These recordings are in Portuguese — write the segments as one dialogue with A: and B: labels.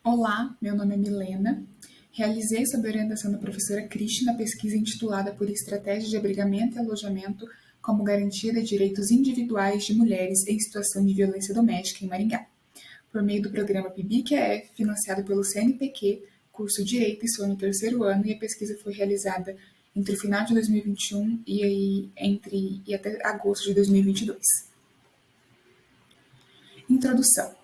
A: Olá, meu nome é Milena. Realizei, sob orientação da professora Cristina, a pesquisa intitulada por Estratégia de Abrigamento e Alojamento como Garantia de Direitos Individuais de Mulheres em Situação de Violência Doméstica em Maringá, por meio do programa PIBIC-EF, financiado pelo CNPq, curso Direito, estou no terceiro ano, e a pesquisa foi realizada entre o final de 2021 e até agosto de 2022. Introdução.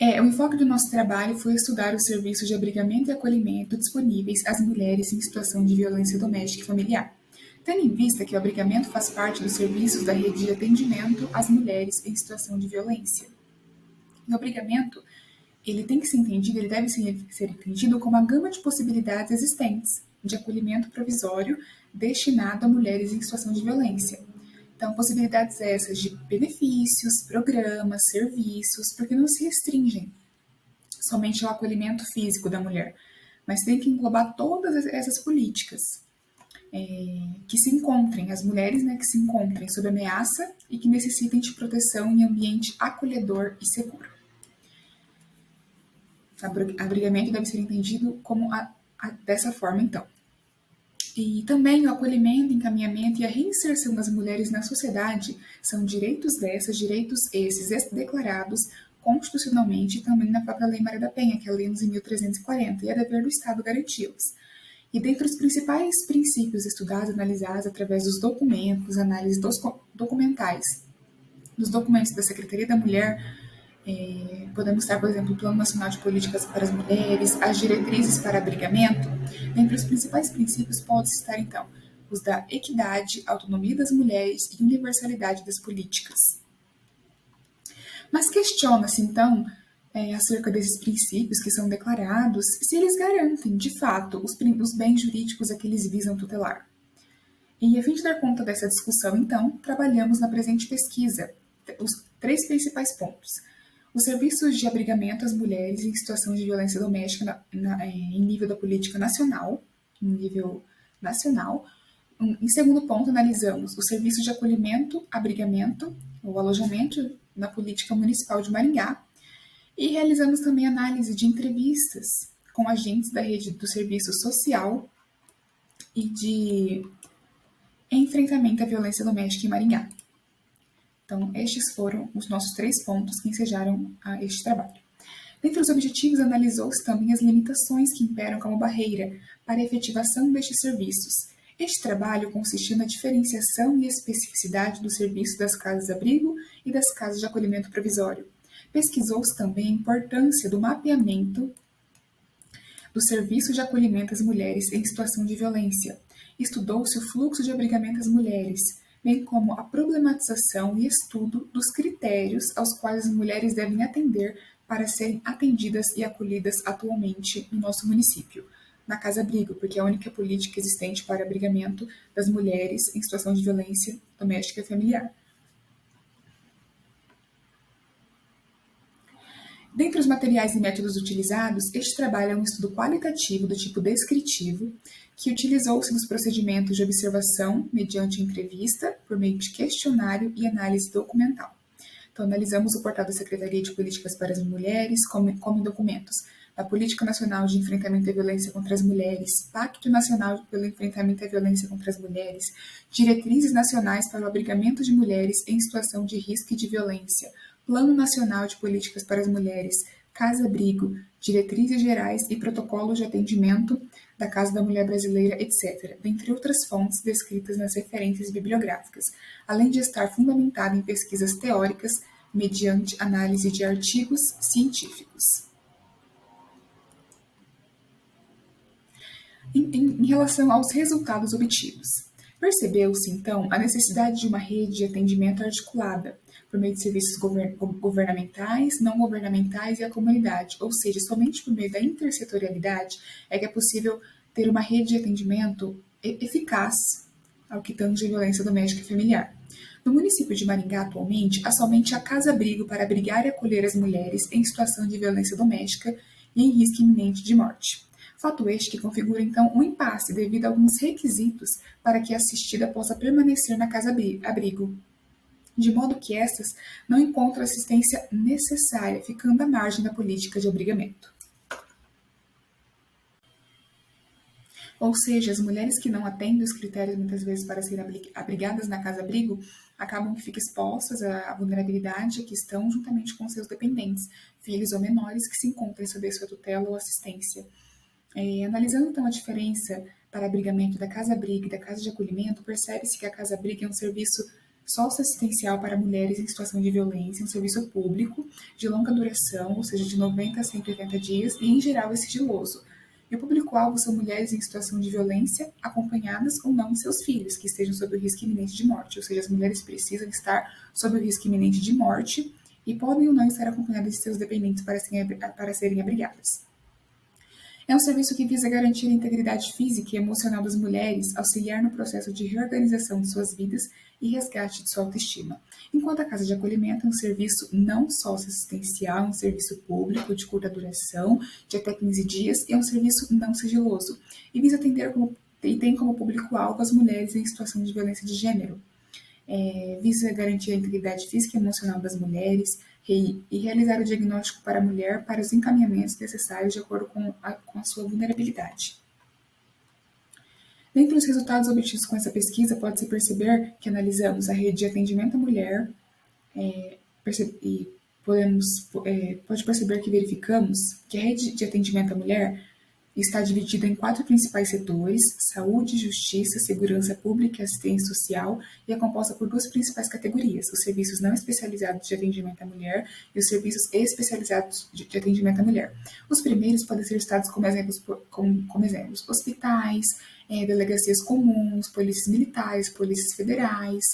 A: O enfoque do nosso trabalho foi estudar os serviços de abrigamento e acolhimento disponíveis às mulheres em situação de violência doméstica e familiar, tendo em vista que o abrigamento faz parte dos serviços da rede de atendimento às mulheres em situação de violência. O abrigamento, ele deve ser entendido como a gama de possibilidades existentes de acolhimento provisório destinado a mulheres em situação de violência. Então, possibilidades essas de benefícios, programas, serviços, porque não se restringem somente ao acolhimento físico da mulher, mas tem que englobar todas essas políticas que se encontrem, as mulheres que se encontrem sob ameaça e que necessitem de proteção em ambiente acolhedor e seguro. Abrigamento deve ser entendido como dessa forma, então. E também o acolhimento, encaminhamento e a reinserção das mulheres na sociedade são direitos direitos esses declarados constitucionalmente e também na própria Lei Maria da Penha, que é a Lei 11.340, e é dever do Estado garanti-los. E dentre os principais princípios estudados e analisados através dos documentos, análises documentais, dos documentos da Secretaria da Mulher, podemos estar, por exemplo, o Plano Nacional de Políticas para as Mulheres, as diretrizes para abrigamento. Dentre os principais princípios pode-se estar, então, os da equidade, autonomia das mulheres e universalidade das políticas. Mas questiona-se, então, acerca desses princípios que são declarados, se eles garantem, de fato, os bens jurídicos a que eles visam tutelar. E, a fim de dar conta dessa discussão, então, trabalhamos na presente pesquisa os 3 principais pontos. Os serviços de abrigamento às mulheres em situação de violência doméstica em nível da política nacional, Em segundo ponto, analisamos os serviços de acolhimento, abrigamento ou alojamento na política municipal de Maringá e realizamos também análise de entrevistas com agentes da rede do serviço social e de enfrentamento à violência doméstica em Maringá. Então, estes foram os nossos 3 pontos que ensejaram a este trabalho. Dentre os objetivos, analisou-se também as limitações que imperam como barreira para a efetivação destes serviços. Este trabalho consistiu na diferenciação e especificidade do serviço das casas-abrigo e das casas de acolhimento provisório. Pesquisou-se também a importância do mapeamento do serviço de acolhimento às mulheres em situação de violência. Estudou-se o fluxo de abrigamento às mulheres, bem como a problematização e estudo dos critérios aos quais as mulheres devem atender para serem atendidas e acolhidas atualmente no nosso município, na Casa-Abrigo, porque é a única política existente para abrigamento das mulheres em situação de violência doméstica e familiar. Dentre os materiais e métodos utilizados, este trabalho é um estudo qualitativo do tipo descritivo, que utilizou-se nos procedimentos de observação mediante entrevista, por meio de questionário e análise documental. Então, analisamos o portal da Secretaria de Políticas para as Mulheres, como em documentos da Política Nacional de Enfrentamento à Violência contra as Mulheres, Pacto Nacional pelo Enfrentamento à Violência contra as Mulheres, Diretrizes Nacionais para o Abrigamento de Mulheres em Situação de Risco e de Violência, Plano Nacional de Políticas para as Mulheres, Casa-Abrigo, Diretrizes Gerais e Protocolos de Atendimento da Casa da Mulher Brasileira, etc., dentre outras fontes descritas nas referências bibliográficas, além de estar fundamentado em pesquisas teóricas mediante análise de artigos científicos. Em relação aos resultados obtidos, percebeu-se, então, a necessidade de uma rede de atendimento articulada por meio de serviços governamentais, não governamentais e a comunidade, ou seja, somente por meio da intersetorialidade é que é possível ter uma rede de atendimento eficaz ao que tange a violência doméstica e familiar. No município de Maringá, atualmente, há somente a Casa-Abrigo para abrigar e acolher as mulheres em situação de violência doméstica e em risco iminente de morte. Fato este que configura, então, um impasse devido a alguns requisitos para que a assistida possa permanecer na casa-abrigo, de modo que estas não encontram a assistência necessária, ficando à margem da política de abrigamento. Ou seja, as mulheres que não atendem os critérios muitas vezes para serem abrigadas na casa-abrigo acabam que ficam expostas à vulnerabilidade que estão juntamente com seus dependentes, filhos ou menores que se encontrem sob a sua tutela ou assistência. Analisando então a diferença para abrigamento da casa-abrigo e da casa de acolhimento, percebe-se que a casa-abrigo é um serviço socioassistencial para mulheres em situação de violência, um serviço público, de longa duração, ou seja, de 90 a 180 dias, e em geral é sigiloso. E o público-alvo são mulheres em situação de violência, acompanhadas ou não de seus filhos, que estejam sob o risco iminente de morte, ou seja, as mulheres precisam estar sob o risco iminente de morte e podem ou não estar acompanhadas de seus dependentes para serem abrigadas. É um serviço que visa garantir a integridade física e emocional das mulheres, auxiliar no processo de reorganização de suas vidas e resgate de sua autoestima. Enquanto a casa de acolhimento é um serviço não socioassistencial, é um serviço público de curta duração, de até 15 dias, e é um serviço não sigiloso, e visa atender e tem como público-alvo as mulheres em situação de violência de gênero. Visa garantir a integridade física e emocional das mulheres e realizar o diagnóstico para a mulher para os encaminhamentos necessários de acordo com a sua vulnerabilidade. Dentre os resultados obtidos com essa pesquisa, pode-se perceber que analisamos a rede de atendimento à mulher e pode perceber que verificamos que a rede de atendimento à mulher está dividida em 4 principais setores: saúde, justiça, segurança pública e assistência social, e é composta por 2 principais categorias: os serviços não especializados de atendimento à mulher e os serviços especializados de atendimento à mulher. Os primeiros podem ser citados como exemplos: hospitais, delegacias comuns, polícias militares, polícias federais,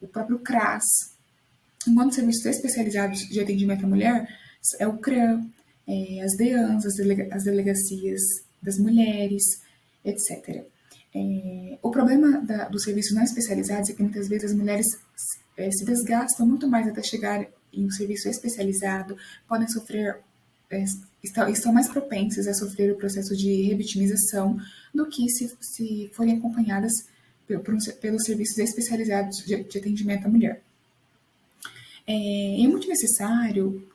A: o próprio CRAS. Enquanto serviços especializados de atendimento à mulher é o CRAM, as DEANs, as delegacias das mulheres, etc. O problema dos serviços não especializados é que muitas vezes as mulheres se desgastam muito mais até chegar em um serviço especializado, podem sofrer, estão mais propensas a sofrer o processo de revitimização do que se forem acompanhadas pelos serviços especializados de atendimento à mulher. É muito necessário,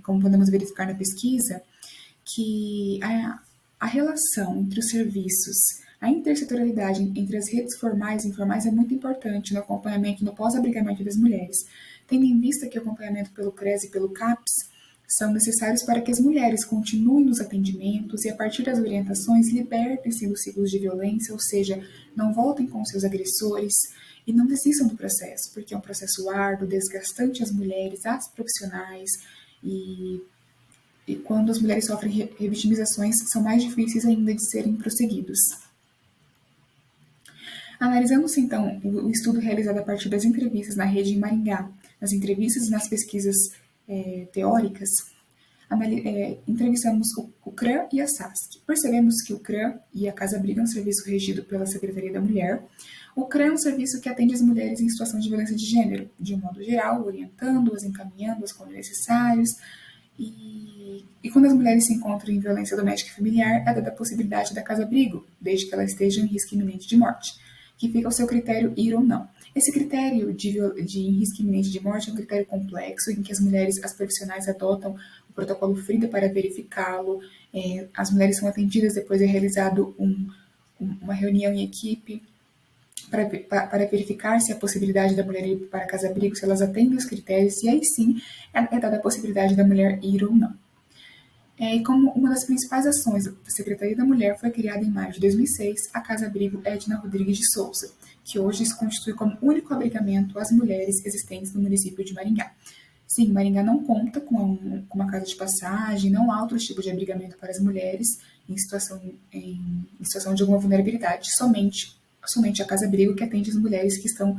A: como podemos verificar na pesquisa, que a relação entre os serviços, a intersetorialidade entre as redes formais e informais é muito importante no acompanhamento e no pós-abrigamento das mulheres, tendo em vista que o acompanhamento pelo CRES e pelo CAPS são necessários para que as mulheres continuem nos atendimentos e, a partir das orientações, libertem-se dos ciclos de violência, ou seja, não voltem com seus agressores e não desistam do processo, porque é um processo árduo, desgastante às mulheres, às profissionais, e quando as mulheres sofrem revitimizações, são mais difíceis ainda de serem prosseguidos. Analisamos, então, o estudo realizado a partir das entrevistas na rede em Maringá, nas entrevistas e nas pesquisas teóricas, entrevistamos o CRAM e a SASC. Percebemos que o CRAM e a Casa-Abrigo é um serviço regido pela Secretaria da Mulher. O CRAM é um serviço que atende as mulheres em situação de violência de gênero, de um modo geral, orientando-as, encaminhando-as quando necessários. E quando as mulheres se encontram em violência doméstica e familiar, é dada a possibilidade da casa-abrigo, desde que ela esteja em risco iminente de morte, que fica ao seu critério ir ou não. Esse critério de risco iminente de morte é um critério complexo, em que as profissionais adotam o protocolo FRIDA para verificá-lo. As mulheres são atendidas, depois é realizado uma reunião em equipe para verificar se a possibilidade da mulher ir para a casa-abrigo, se elas atendem os critérios, e aí sim é dada a possibilidade da mulher ir ou não. E como uma das principais ações da Secretaria da Mulher foi criada em maio de 2006 a Casa-Abrigo Edna Rodrigues de Souza, que hoje se constitui como único abrigamento às mulheres existentes no município de Maringá. Sim, Maringá não conta com uma casa de passagem, não há outro tipo de abrigamento para as mulheres em situação de alguma vulnerabilidade, somente a Casa-Abrigo que atende as mulheres que estão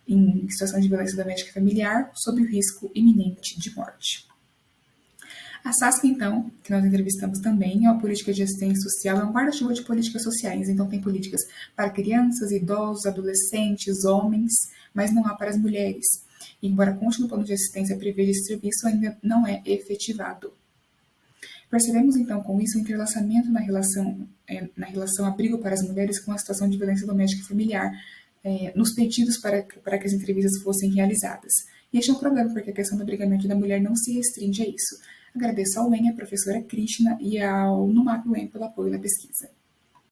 A: em situação de violência doméstica e familiar sob o risco iminente de morte. A SASP, então, que nós entrevistamos também, é uma política de assistência social, é um guarda-chuva de políticas sociais, então tem políticas para crianças, idosos, adolescentes, homens, mas não há para as mulheres. E, embora conste no plano de assistência preveja esse serviço, ainda não é efetivado. Percebemos, então, com isso, o entrelaçamento na relação abrigo para as mulheres com a situação de violência doméstica e familiar, nos pedidos para que as entrevistas fossem realizadas. E este é um problema, porque a questão do abrigamento da mulher não se restringe a isso. Agradeço ao UEM, a professora Krishna e ao NUMAP UEM pelo apoio na pesquisa.